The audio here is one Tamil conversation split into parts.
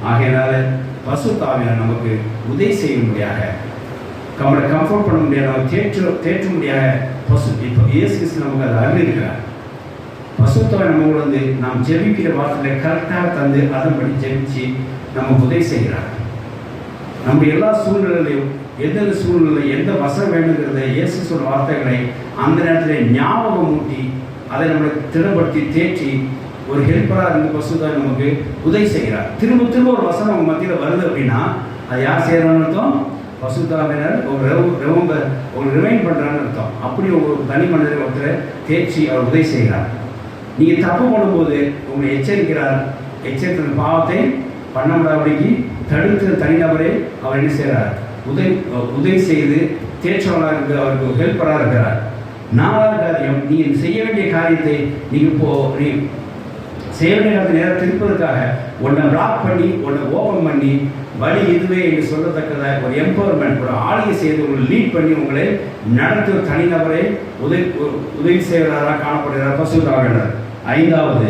ஆகையினால பரிசுத்த ஆவியானவர் நமக்கு உதவி செய்யும்படியாக, நம்மளை கம்ஃபர்ட் பண்ண முடியாது, நம்ம தேற்ற முடியாத இப்போ இயேசு கிறிஸ்து நமக்கு அதை அறிவிக்கிறார். பரிசுத்த ஆவியானவர் நம்ம கூட வந்து நாம் ஜெபிக்கிற வார்த்தைகளை கரெக்டாக தந்து அதன்படி ஜெபிச்சு நமக்கு உதவி செய்கிறார். நம்முடைய எல்லா சூழ்நிலையிலையும் எந்தெந்த சூழ்நிலை எந்த வசம் வேணுங்கிறத இயேசு சொல்ற வார்த்தைகளை அந்த நேரத்தில் ஞாபகம் ஊட்டி அதை நம்மளை திடப்படுத்தி தேற்றி ஒரு ஹெல்ப்பராக இருந்து பசுதான் நமக்கு உதவி செய்கிறார். திரும்ப திரும்ப ஒரு வசனம் அவங்க மத்தியில் வருது அப்படின்னா அது யார் செய்யறான்னு அர்த்தம்? பசுத்தாவினர் ஒரு ரிமைண்ட் பண்ணுறான்னு அர்த்தம். அப்படி ஒரு தனி மனிதரை ஒருத்தரை தேய்ச்சி அவர் உதவி செய்கிறார். நீங்கள் தப்பு பண்ணும்போது உங்களை எச்சரிக்கிறார். எச்சரிக்கிற பாவத்தை பண்ண முடியாதபடிக்கு தடுத்த தனிநபரை அவர் என்ன செய்கிறார்? உதவி செய்து தேற்றவராக இருந்து அவருக்கு ஹெல்ப்பராக இருக்கிறார். நாலாவது காரியம், நீங்கள் செய்ய வேண்டிய காரியத்தை நீங்கள் செய்ய வேண்டிய நேரம் திருப்பதற்காக உன்னை பிளாக் பண்ணி உன்னை ஓப்பன் பண்ணி வழி இதுவே என்று சொல்லத்தக்கதாக ஒரு எம்பவர்மெண்ட், ஒரு ஆளுகை செய்து உங்களை லீட் பண்ணி உங்களை நடத்தும் தனிநபரை உதவி செய்வதாக காணப்படுகிறார் பசுத்தாவினர். ஐந்தாவது,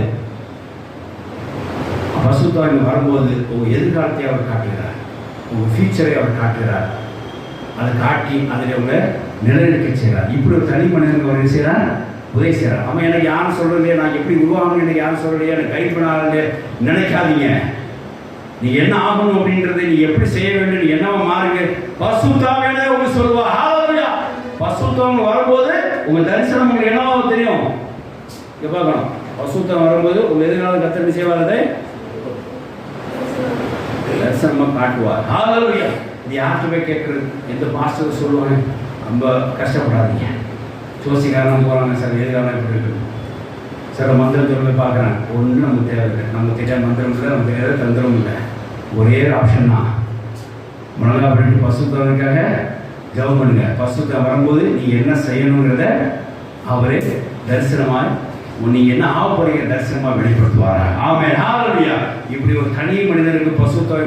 பசுத்தாவின் வரும்போது உங்கள் எதிர்காலத்தை அவர் காட்டுகிறார், உங்கள் ஃபியூச்சரை அவர் காட்டுகிறார். அதை காட்டி அதில் உங்களை நிலைநிற்க செய்கிறார். இப்படி ஒரு தனி மனிதனுக்கு அவர் செய்கிறார், உதவி செய்கிறார். அவன் எனக்கு யாரும் சொல்கிறதே, நான் எப்படி உருவாகணும் எனக்கு யாரும் சொல்கிறதே, எனக்கு கைட் பண்ணாலே நினைக்காதீங்க. நீ என்ன ஆகணும் அப்படின்றத நீ எப்படி செய்ய வேண்டும், நீ என்னவா மாறுங்க, பசுத்தாவியானே உங்களுக்கு சொல்லுவா. ஹல்லேலூயா. பசுத்தாவின் வரும்போது உங்க தரிசனம் உங்களுக்கு என்னவா தெரியும்? இங்க பார்க்கணும். பசுத்தாவின் வரும்போது உங்க எதிர்காலம் கர்த்தர் செய்வாரதை தரிசனமாக காட்டுவார். ஹல்லேலூயா. இது யார்கிட்ட போய் கேட்கறது? எந்த பாஸ்டர் சொல்லுவாங்க, ரொம்ப கஷ்டப்படாதீங்க, ஜோசிக்காரன் போகிறாங்க சார், எதிர்காலம் எப்படி இருக்குது சார், மந்திரத்தில் போய் பார்க்குறாங்க, ஒன்றும் நமக்கு தேவையில்லை. நம்ம கிட்ட மந்திரம் இல்லை, நமக்கு தேவை தந்திரம் இல்லை. ஒரே ஆப்ஷன் தான், மிளகா அப்படின்ட்டு பசுத்தவனுக்காக ஜெபம் பண்ணுங்க. பசுத்த வரும்போது நீங்கள் என்ன செய்யணுங்கிறத அவரே தரிசனமாக நீங்கள் என்ன ஆக போறீங்க தரிசனமாக வெளிப்படுத்துவார். ஆமென். ஹல்லேலூயா. இப்படி ஒரு தனி மனிதனுக்கு பசுத்தவை